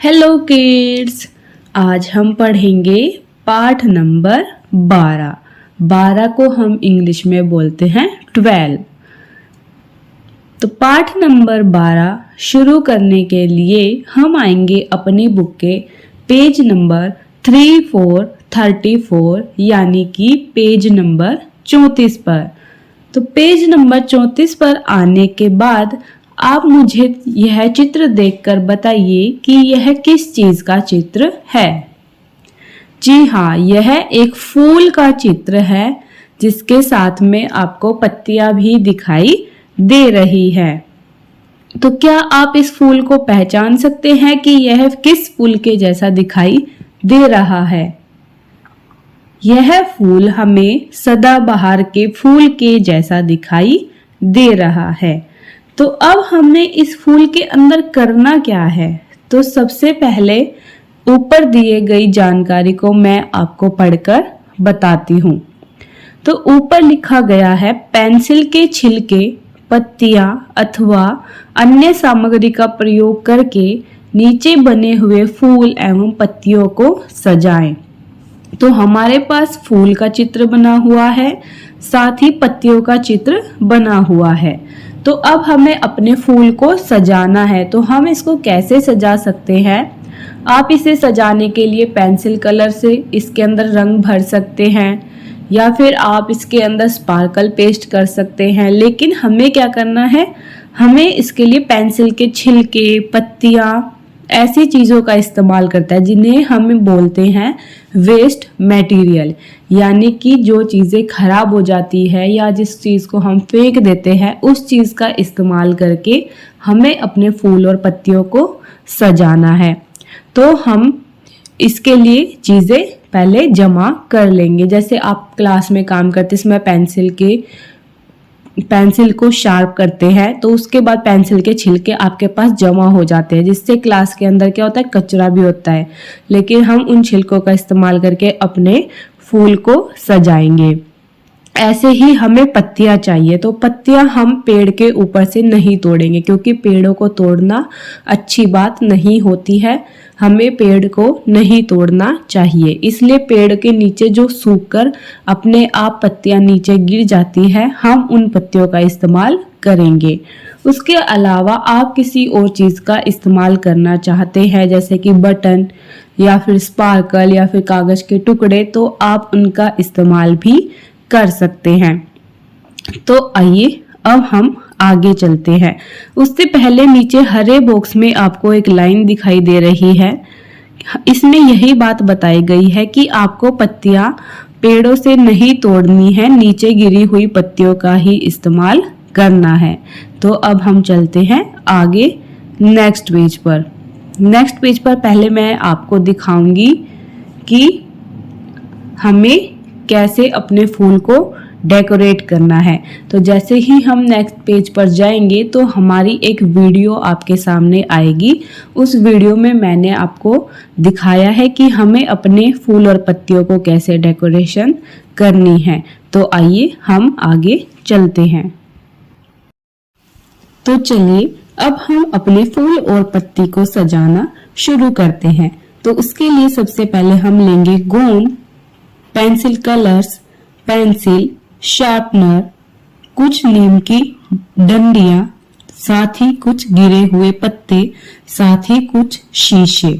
Hello kids, आज हम पढ़ेंगे पाठ नंबर 12। 12 को हम इंग्लिश में बोलते हैं 12। तो पाठ नंबर 12 शुरू करने के लिए हम आएंगे अपनी बुक के पेज नंबर 34 यानी कि पेज नंबर 34 पर। तो पेज नंबर 34 पर आने के बाद आप मुझे यह चित्र देखकर बताइए कि यह किस चीज का चित्र है। जी हाँ, यह एक फूल का चित्र है जिसके साथ में आपको पत्तियां भी दिखाई दे रही है। तो क्या आप इस फूल को पहचान सकते हैं कि यह किस फूल के जैसा दिखाई दे रहा है? यह फूल हमें सदाबहार के फूल के जैसा दिखाई दे रहा है। तो अब हमने इस फूल के अंदर करना क्या है? तो सबसे पहले ऊपर दिए गई जानकारी को मैं आपको पढ़कर बताती हूँ। तो ऊपर लिखा गया है, पेंसिल के छिलके, पत्तियां अथवा अन्य सामग्री का प्रयोग करके नीचे बने हुए फूल एवं पत्तियों को सजाएं। तो हमारे पास फूल का चित्र बना हुआ है, साथ ही पत्तियों का चित्र बना हुआ है। तो अब हमें अपने फूल को सजाना है। तो हम इसको कैसे सजा सकते हैं? आप इसे सजाने के लिए पेंसिल कलर से इसके अंदर रंग भर सकते हैं या फिर आप इसके अंदर स्पार्कल पेस्ट कर सकते हैं। लेकिन हमें क्या करना है? हमें इसके लिए पेंसिल के छिलके, पत्तियां, ऐसी चीजों का इस्तेमाल करता है जिन्हें हम बोलते हैं वेस्ट मटेरियल, यानी कि जो चीजें खराब हो जाती है या जिस चीज को हम फेंक देते हैं उस चीज का इस्तेमाल करके हमें अपने फूल और पत्तियों को सजाना है। तो हम इसके लिए चीजें पहले जमा कर लेंगे। जैसे आप क्लास में काम करते समय पेंसिल को शार्प करते हैं, तो उसके बाद पेंसिल के छिलके आपके पास जमा हो जाते हैं, जिससे क्लास के अंदर क्या होता है, कचरा भी होता है। लेकिन हम उन छिलकों का इस्तेमाल करके अपने फूल को सजाएंगे। ऐसे ही हमें पत्तियां चाहिए। तो पत्तियां हम पेड़ के ऊपर से नहीं तोड़ेंगे, क्योंकि पेड़ों को तोड़ना अच्छी बात नहीं होती है। हमें पेड़ को नहीं तोड़ना चाहिए। इसलिए पेड़ के नीचे जो सूखकर अपने आप पत्तियां नीचे गिर जाती है, हम उन पत्तियों का इस्तेमाल करेंगे। उसके अलावा आप किसी और चीज का इस्तेमाल करना चाहते हैं, जैसे कि बटन या फिर स्पार्कल या फिर कागज के टुकड़े, तो आप उनका इस्तेमाल भी कर सकते हैं। तो आइए अब हम आगे चलते हैं। उससे पहले नीचे हरे बॉक्स में आपको एक लाइन दिखाई दे रही है। इसमें यही बात बताई गई है कि आपको पत्तियां पेड़ों से नहीं तोड़नी है, नीचे गिरी हुई पत्तियों का ही इस्तेमाल करना है। तो अब हम चलते हैं आगे नेक्स्ट पेज पर। नेक्स्ट पेज पर पहले मैं आपको दिखाऊंगी कि हमें कैसे अपने फूल को डेकोरेट करना है। तो जैसे ही हम नेक्स्ट पेज पर जाएंगे तो हमारी एक वीडियो आपके सामने आएगी। उस वीडियो में मैंने आपको दिखाया है कि हमें अपने फूल और पत्तियों को कैसे डेकोरेशन करनी है। तो आइए हम आगे चलते हैं। तो चलिए अब हम अपने फूल और पत्ती को सजाना शुरू करते हैं। तो उसके लिए सबसे पहले हम लेंगे गोंद, पेंसिल कलर्स, पेंसिल, शार्पनर, कुछ नीम की डंडियां, साथ ही कुछ गिरे हुए पत्ते, साथ ही कुछ शीशे।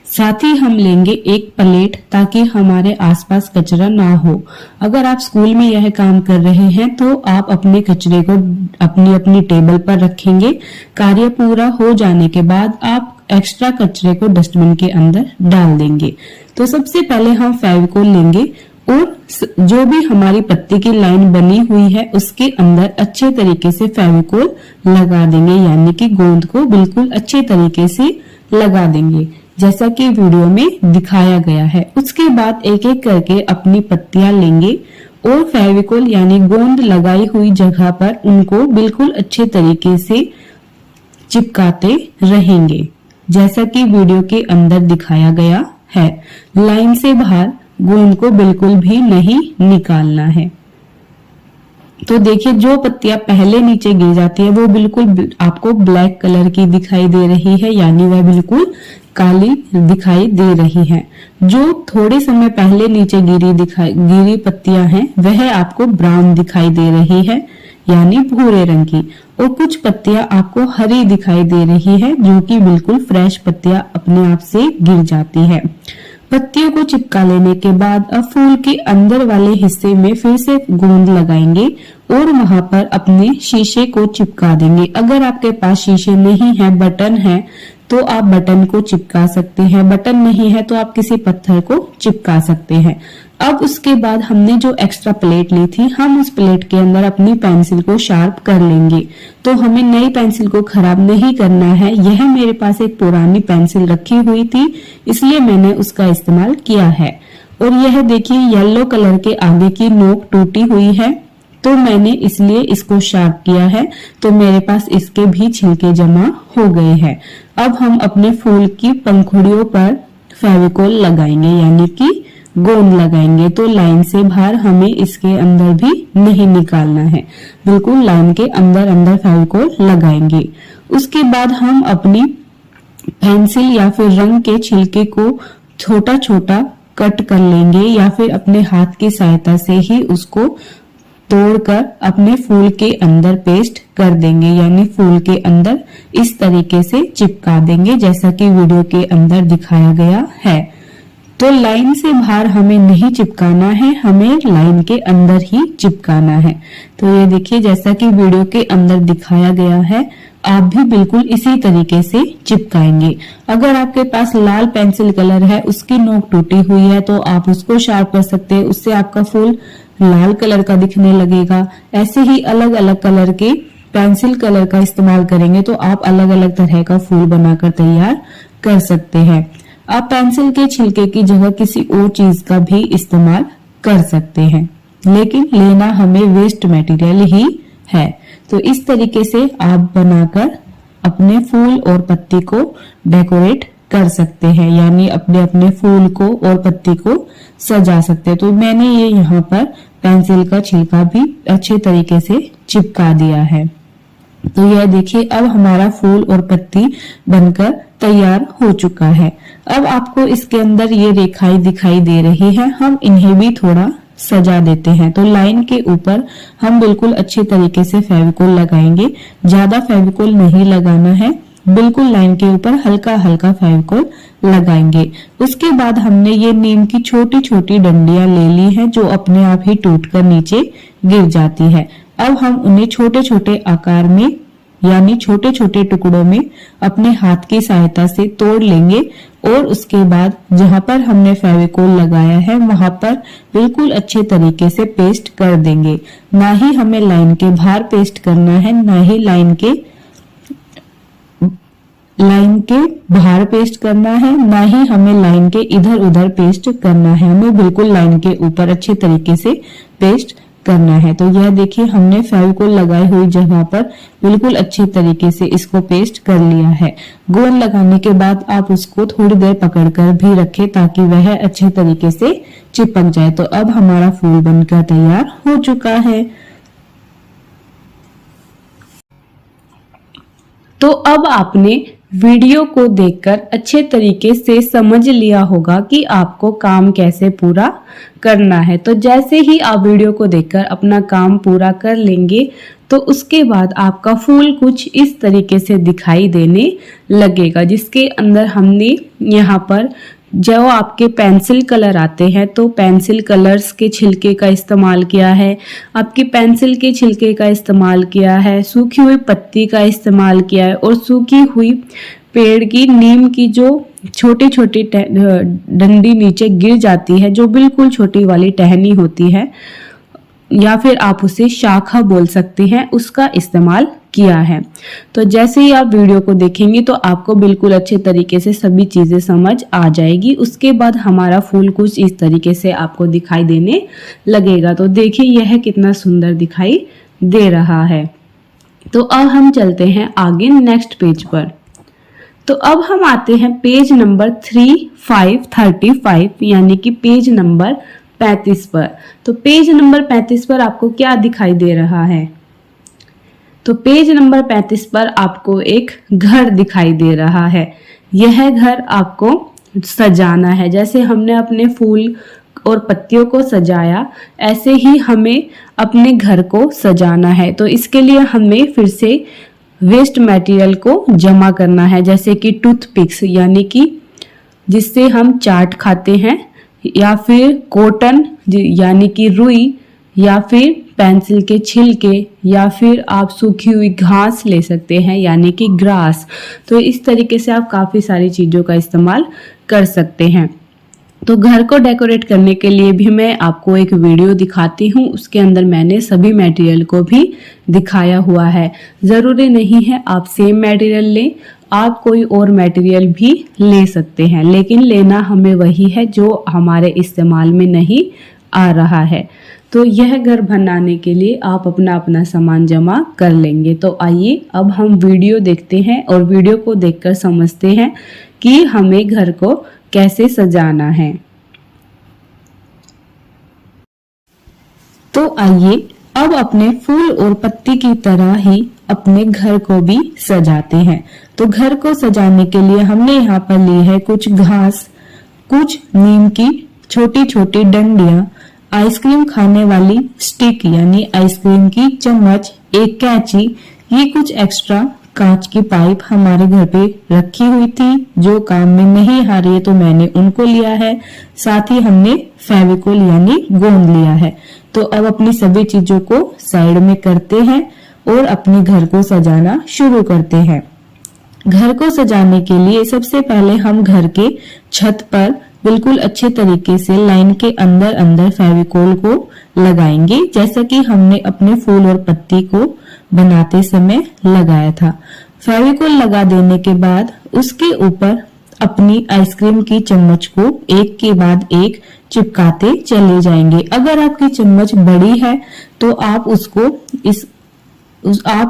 साथ ही हम लेंगे एक प्लेट, ताकि हमारे आसपास कचरा ना हो। अगर आप स्कूल में यह काम कर रहे हैं तो आप अपने कचरे को अपनी अपनी टेबल पर रखेंगे। कार्य पूरा हो जाने के बाद आप एक्स्ट्रा कचरे को डस्टबिन के अंदर डाल देंगे। तो सबसे पहले हम फेविकोल लेंगे और जो भी हमारी पत्ती की लाइन बनी हुई है उसके अंदर अच्छे तरीके से फेविकोल लगा देंगे, यानी कि गोंद को बिल्कुल अच्छे तरीके से लगा देंगे, जैसा कि वीडियो में दिखाया गया है। उसके बाद एक एक करके अपनी पत्तियां लेंगे और फेविकोल यानी गोंद लगाई हुई जगह पर उनको बिल्कुल अच्छे तरीके से चिपकाते रहेंगे, जैसा कि वीडियो के अंदर दिखाया गया है। लाइन से बाहर गोंद को बिल्कुल भी नहीं निकालना है। तो देखिए जो पत्तियां पहले नीचे गिर जाती है वो बिल्कुल आपको ब्लैक कलर की दिखाई दे रही है, यानी वह बिल्कुल काली दिखाई दे रही है। जो थोड़े समय पहले नीचे गिरी पत्तियां हैं वह आपको ब्राउन दिखाई दे रही है, यानी भूरे रंग की, और कुछ पत्तियां आपको हरी दिखाई दे रही है जो कि बिल्कुल फ्रेश पत्तियां अपने आप से गिर जाती है। पत्तियों को चिपका लेने के बाद अब फूल के अंदर वाले हिस्से में फिर से गोंद लगाएंगे और वहां पर अपने शीशे को चिपका देंगे। अगर आपके पास शीशे नहीं है, बटन है, तो आप बटन को चिपका सकते हैं। बटन नहीं है तो आप किसी पत्थर को चिपका सकते हैं। अब उसके बाद हमने जो एक्स्ट्रा प्लेट ली थी, हम उस प्लेट के अंदर अपनी पेंसिल को शार्प कर लेंगे। तो हमें नई पेंसिल को खराब नहीं करना है। यह मेरे पास एक पुरानी पेंसिल रखी हुई थी, इसलिए मैंने उसका इस्तेमाल किया है। और यह देखिए येलो कलर के आगे की नोक टूटी हुई है, तो मैंने इसलिए इसको शार्प किया है। तो मेरे पास इसके भी छिलके जमा हो गए हैं। अब हम अपने फूल की पंखुड़ियों पर फेविकोल लगाएंगे, यानी कि गोंद लगाएंगे। तो लाइन से बाहर हमें इसके अंदर भी नहीं निकालना है, बिल्कुल लाइन के अंदर अंदर फेविकोल लगाएंगे। उसके बाद हम अपनी पेंसिल या फिर रंग के छिलके को छोटा छोटा कट कर लेंगे, या फिर अपने हाथ की सहायता से ही उसको तोड़कर अपने फूल के अंदर पेस्ट कर देंगे, यानी फूल के अंदर इस तरीके से चिपका देंगे जैसा कि वीडियो के अंदर दिखाया गया है। तो लाइन से बाहर हमें नहीं चिपकाना है, हमें लाइन के अंदर ही चिपकाना है। तो ये देखिए जैसा कि वीडियो के अंदर दिखाया गया है, आप भी बिल्कुल इसी तरीके से चिपकाएंगे। अगर आपके पास लाल पेंसिल कलर है, उसकी नोक टूटी हुई है, तो आप उसको शार्प कर सकते हैं, उससे आपका फूल लाल कलर का दिखने लगेगा। ऐसे ही अलग अलग कलर के पेंसिल कलर का इस्तेमाल करेंगे तो आप अलग अलग तरह का फूल बनाकर तैयार कर सकते हैं। आप पेंसिल के छिलके की जगह किसी और चीज का भी इस्तेमाल कर सकते हैं, लेकिन लेना हमें वेस्ट मटेरियल ही है। तो इस तरीके से आप बनाकर अपने फूल और पत्ती को डेकोरेट कर सकते हैं, यानी अपने अपने फूल को और पत्ती को सजा सकते हैं। तो मैंने ये यहाँ पर पेंसिल का छिलका भी अच्छे तरीके से चिपका दिया है। तो यह देखिए अब हमारा फूल और पत्ती बनकर तैयार हो चुका है। अब आपको इसके अंदर ये रेखाएं दिखाई दे रही है, हम इन्हें भी थोड़ा सजा देते हैं। तो लाइन के ऊपर हम बिल्कुल अच्छे तरीके से फेविकोल लगाएंगे, ज्यादा फेविकोल नहीं लगाना है, बिल्कुल लाइन के ऊपर हल्का हल्का फेविकोल लगाएंगे। उसके बाद हमने ये नीम की छोटी छोटी डंडियां ले ली हैं जो अपने आप ही टूटकर नीचे गिर जाती है। अब हम उन्हें छोटे छोटे आकार में, यानी छोटे छोटे टुकड़ों में अपने हाथ की सहायता से तोड़ लेंगे, और उसके बाद जहां पर हमने फेविकोल लगाया है वहां पर बिल्कुल अच्छे तरीके से पेस्ट कर देंगे। ना ही हमें लाइन के बाहर पेस्ट करना है, ना ही लाइन के बाहर पेस्ट करना है, ना ही हमें लाइन के इधर उधर पेस्ट करना है। हमें बिल्कुल लाइन के ऊपर अच्छे तरीके से पेस्ट करना है। तो यह देखिए हमने फेविकोल लगाई हुई जगह पर बिल्कुल अच्छे तरीके से इसको पेस्ट कर लिया है। गोंद लगाने के बाद आप उसको थोड़ी देर पकड़कर भी रखें ताकि वह अच्छे तरीके से चिपक जाए। तो अब हमारा फूल बनकर तैयार हो चुका है। तो अब आपने वीडियो को देखकर अच्छे तरीके से समझ लिया होगा कि आपको काम कैसे पूरा करना है। तो जैसे ही आप वीडियो को देखकर अपना काम पूरा कर लेंगे तो उसके बाद आपका फूल कुछ इस तरीके से दिखाई देने लगेगा, जिसके अंदर हमने यहाँ पर जो आपके पेंसिल कलर आते हैं तो पेंसिल कलर्स के छिलके का इस्तेमाल किया है, आपकी पेंसिल के छिलके का इस्तेमाल किया है, सूखी हुई पत्ती का इस्तेमाल किया है, और सूखी हुई पेड़ की नीम की जो छोटी छोटी डंडी नीचे गिर जाती है, जो बिल्कुल छोटी वाली टहनी होती है, या फिर आप उसे शाखा बोल सकते हैं, उसका इस्तेमाल किया है। तो जैसे ही आप वीडियो को देखेंगे तो आपको बिल्कुल अच्छे तरीके से सभी चीजें समझ आ जाएगी। उसके बाद हमारा फूल कुछ इस तरीके से आपको दिखाई देने लगेगा। तो देखिए यह कितना सुंदर दिखाई दे रहा है। तो अब हम चलते हैं आगे नेक्स्ट पेज पर। तो अब हम आते हैं पेज नंबर 3535, यानी कि पेज नंबर 35 पर। तो पेज नंबर 35 पर आपको क्या दिखाई दे रहा है? तो पेज नंबर 35 पर आपको एक घर दिखाई दे रहा है। यह घर आपको सजाना है। जैसे हमने अपने फूल और पत्तियों को सजाया, ऐसे ही हमें अपने घर को सजाना है। तो इसके लिए हमें फिर से वेस्ट मटेरियल को जमा करना है, जैसे कि टूथपिक्स यानी कि जिससे हम चाट खाते हैं, या फिर कॉटन यानी कि रुई, या फिर पेंसिल के छिलके, या फिर आप सूखी हुई घास ले सकते हैं यानी कि ग्रास। तो इस तरीके से आप काफ़ी सारी चीज़ों का इस्तेमाल कर सकते हैं। तो घर को डेकोरेट करने के लिए भी मैं आपको एक वीडियो दिखाती हूँ, उसके अंदर मैंने सभी मटेरियल को भी दिखाया हुआ है। ज़रूरी नहीं है आप सेम मटेरियल लें, आप कोई और मटेरियल भी ले सकते हैं, लेकिन लेना हमें वही है जो हमारे इस्तेमाल में नहीं आ रहा है। तो यह घर बनाने के लिए आप अपना अपना सामान जमा कर लेंगे। तो आइए अब हम वीडियो देखते हैं और वीडियो को देखकर समझते हैं कि हमें घर को कैसे सजाना है। तो आइए अब अपने फूल और पत्ती की तरह ही अपने घर को भी सजाते हैं। तो घर को सजाने के लिए हमने यहाँ पर ली है कुछ घास, कुछ नीम की छोटी छोटी डंडियां, आइसक्रीम खाने वाली स्टिक यानी आइसक्रीम की चम्मच, एक कैंची, ये कुछ एक्स्ट्रा कांच की पाइप हमारे घर पे रखी हुई थी जो काम में नहीं आ रही है, तो मैंने उनको लिया है। साथ ही हमने फेविकोल यानी गोंद लिया है। तो अब अपनी सभी चीजों को साइड में करते हैं और अपने घर को सजाना शुरू करते हैं। घर को सजाने के लिए सबसे पहले हम घर के छत पर बिल्कुल अच्छे तरीके से लाइन के अंदर अंदर फेविकोल को लगाएंगे, जैसा कि हमने अपने फूल और पत्ती को बनाते समय लगाया था। फेविकोल लगा देने के बाद उसके ऊपर अपनी आइसक्रीम की चम्मच को एक के बाद एक चिपकाते चले जाएंगे। अगर आपकी चम्मच बड़ी है तो आप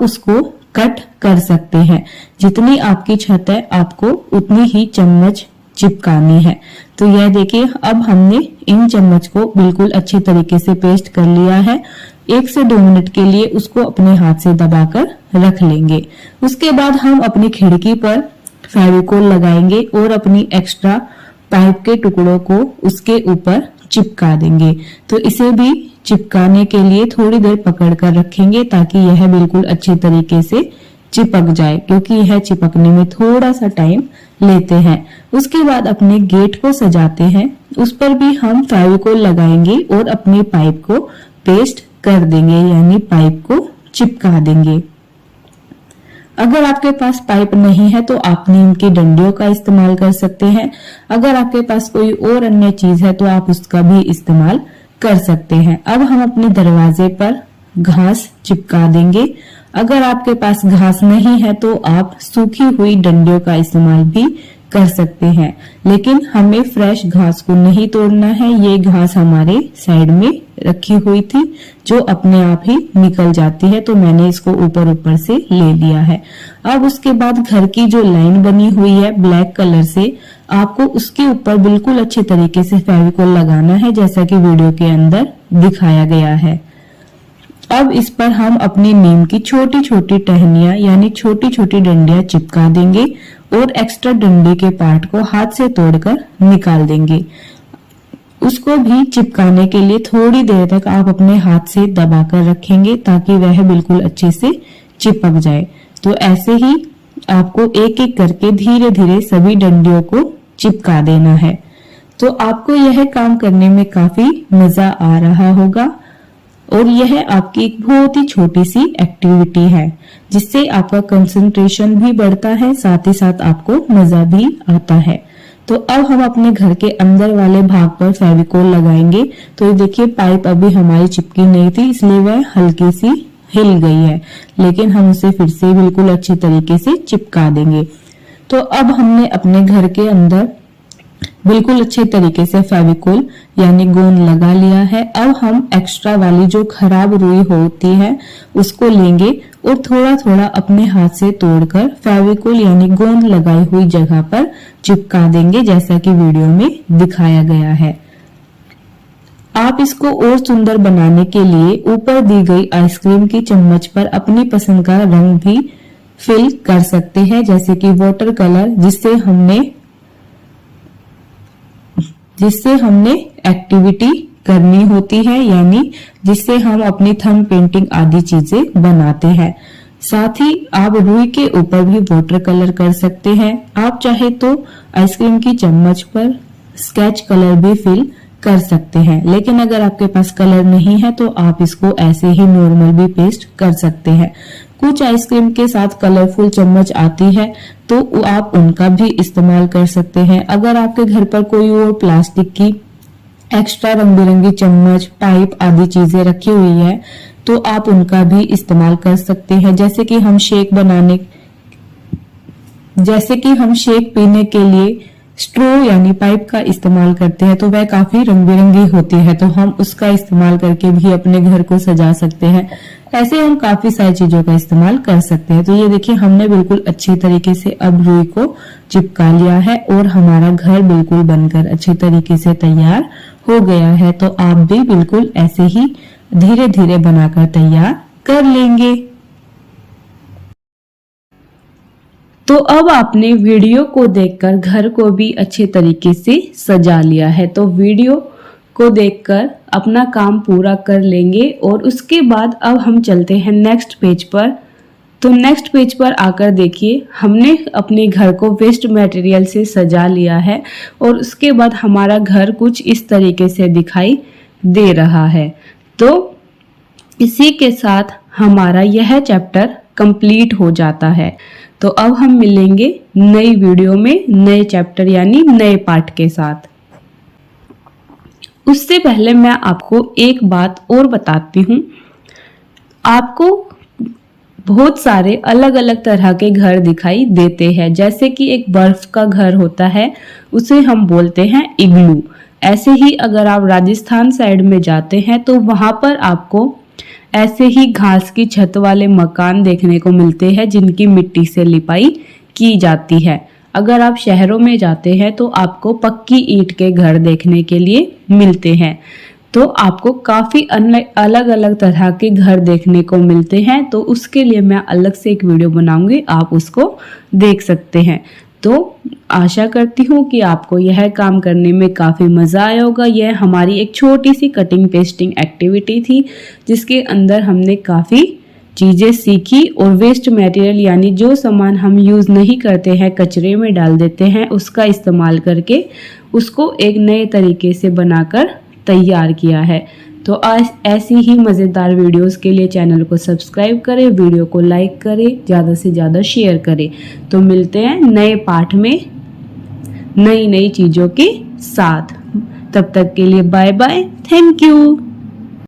उसको कट कर सकते हैं। जितनी आपकी छत है आपको उतनी ही चम्मच चिपकानी है। तो यह देखिए, अब हमने इन चम्मच को बिल्कुल अच्छे तरीके से पेस्ट कर लिया है। 1 से 2 मिनट के लिए उसको अपने हाथ से दबाकर रख लेंगे। उसके बाद हम अपनी खिड़की पर फेविकोल लगाएंगे और अपनी एक्स्ट्रा पाइप के टुकड़ों को उसके ऊपर चिपका देंगे। तो इसे भी चिपकाने के लिए थोड़ी देर पकड़ कर रखेंगे ताकि यह बिल्कुल अच्छे तरीके से चिपक जाए, क्योंकि यह चिपकने में थोड़ा सा टाइम लेते हैं। उसके बाद अपने गेट को सजाते हैं, उस पर भी हम फेविकोल लगाएंगे और अपनी पाइप को पेस्ट कर देंगे यानी पाइप को चिपका देंगे। अगर आपके पास पाइप नहीं है तो आप नीम की डंडियों का इस्तेमाल कर सकते हैं। अगर आपके पास कोई और अन्य चीज है तो आप उसका भी इस्तेमाल कर सकते हैं। अब हम अपने दरवाजे पर घास चिपका देंगे। अगर आपके पास घास नहीं है तो आप सूखी हुई डंडियों का इस्तेमाल भी कर सकते हैं, लेकिन हमें फ्रेश घास को नहीं तोड़ना है। ये घास हमारे साइड में रखी हुई थी जो अपने आप ही निकल जाती है, तो मैंने इसको ऊपर ऊपर से ले लिया है। अब उसके बाद घर की जो लाइन बनी हुई है ब्लैक कलर से, आपको उसके ऊपर बिल्कुल अच्छे तरीके से फेविकोल लगाना है, जैसा कि वीडियो के अंदर दिखाया गया है। अब इस पर हम अपनी नीम की छोटी छोटी टहनियां यानी छोटी छोटी डंडियां चिपका देंगे और एक्स्ट्रा डंडे के पार्ट को हाथ से तोड़कर निकाल देंगे। उसको भी चिपकाने के लिए थोड़ी देर तक आप अपने हाथ से दबाकर रखेंगे ताकि वह बिल्कुल अच्छे से चिपक जाए। तो ऐसे ही आपको एक एक करके धीरे धीरे सभी डंडियों को चिपका देना है। तो आपको यह काम करने में काफी मजा आ रहा होगा और यह आपकी एक बहुत ही छोटी सी एक्टिविटी है जिससे आपका कंसंट्रेशन भी बढ़ता है, साथ ही साथ आपको मजा भी आता है। तो अब हम अपने घर के अंदर वाले भाग पर फेविकोल लगाएंगे। तो ये देखिए, पाइप अभी हमारी चिपकी नहीं थी इसलिए वह हल्की सी हिल गई है, लेकिन हम उसे फिर से बिल्कुल अच्छे तरीके से चिपका देंगे। तो अब हमने अपने घर के अंदर बिल्कुल अच्छे तरीके से फेविकोल यानी गोंद लगा लिया है। अब हम एक्स्ट्रा वाली जो खराब रुई होती है उसको लेंगे और थोड़ा थोड़ा अपने हाथ से तोड़कर फेविकोल यानी गोंद लगाई हुई जगह पर चिपका देंगे, जैसा कि वीडियो में दिखाया गया है। आप इसको और सुंदर बनाने के लिए ऊपर दी गई आइसक्रीम की चम्मच पर अपनी पसंद का रंग भी फिल कर सकते हैं, जैसे कि वाटर कलर जिससे हमने एक्टिविटी करनी होती है, यानी जिससे हम अपनी थंब पेंटिंग आदि चीजें बनाते हैं। साथ ही आप रुई के ऊपर भी वाटर कलर कर सकते हैं। आप चाहे तो आइसक्रीम की चम्मच पर स्केच कलर भी फिल कर सकते हैं, लेकिन अगर आपके पास कलर नहीं है तो आप इसको ऐसे ही नॉर्मल भी पेस्ट कर सकते हैं। कुछ आइसक्रीम के साथ कलरफुल चम्मच आती है तो आप उनका भी इस्तेमाल कर सकते हैं। अगर आपके घर पर कोई और प्लास्टिक की एक्स्ट्रा रंग बिरंगी चम्मच, पाइप आदि चीजें रखी हुई है तो आप उनका भी इस्तेमाल कर सकते हैं। जैसे कि हम शेक पीने के लिए स्ट्रो यानी पाइप का इस्तेमाल करते हैं तो वह काफी रंग बिरंगी होती है, तो हम उसका इस्तेमाल करके भी अपने घर को सजा सकते हैं। ऐसे हम काफी सारी चीजों का इस्तेमाल कर सकते हैं। तो ये देखिए, हमने बिल्कुल अच्छे तरीके से अब रुई को चिपका लिया है और हमारा घर बिल्कुल बनकर अच्छे तरीके से तैयार हो गया है। तो आप भी बिल्कुल ऐसे ही धीरे धीरे बनाकर तैयार कर लेंगे। तो अब आपने वीडियो को देखकर घर को भी अच्छे तरीके से सजा लिया है, तो वीडियो को देखकर अपना काम पूरा कर लेंगे और उसके बाद अब हम चलते हैं नेक्स्ट पेज पर। तो नेक्स्ट पेज पर आकर देखिए, हमने अपने घर को वेस्ट मटेरियल से सजा लिया है और उसके बाद हमारा घर कुछ इस तरीके से दिखाई दे रहा है। तो इसी के साथ हमारा यह चैप्टर कंप्लीट हो जाता है। तो अब हम मिलेंगे नई वीडियो में नए चैप्टर यानी नए पार्ट के साथ। उससे पहले मैं आपको एक बात और बताती हूँ। आपको बहुत सारे अलग अलग तरह के घर दिखाई देते हैं, जैसे कि एक बर्फ का घर होता है, उसे हम बोलते हैं इग्लू। ऐसे ही अगर आप राजस्थान साइड में जाते हैं तो वहां पर आपको ऐसे ही घास की छत वाले मकान देखने को मिलते हैं जिनकी मिट्टी से लिपाई की जाती है। अगर आप शहरों में जाते हैं तो आपको पक्की ईंट के घर देखने के लिए मिलते हैं। तो आपको काफी अलग अलग तरह के घर देखने को मिलते हैं, तो उसके लिए मैं अलग से एक वीडियो बनाऊंगी, आप उसको देख सकते हैं। तो आशा करती हूँ कि आपको यह काम करने में काफ़ी मज़ा आया होगा। यह हमारी एक छोटी सी कटिंग पेस्टिंग एक्टिविटी थी जिसके अंदर हमने काफ़ी चीज़ें सीखी और वेस्ट मटेरियल यानी जो सामान हम यूज़ नहीं करते हैं, कचरे में डाल देते हैं, उसका इस्तेमाल करके उसको एक नए तरीके से बनाकर तैयार किया है। तो आज ऐसी ही मज़ेदार वीडियोस के लिए चैनल को सब्सक्राइब करें, वीडियो को लाइक करें, ज़्यादा से ज़्यादा शेयर करें। तो मिलते हैं नए पाठ में नई नई चीज़ों के साथ। तब तक के लिए बाय बाय, थैंक यू।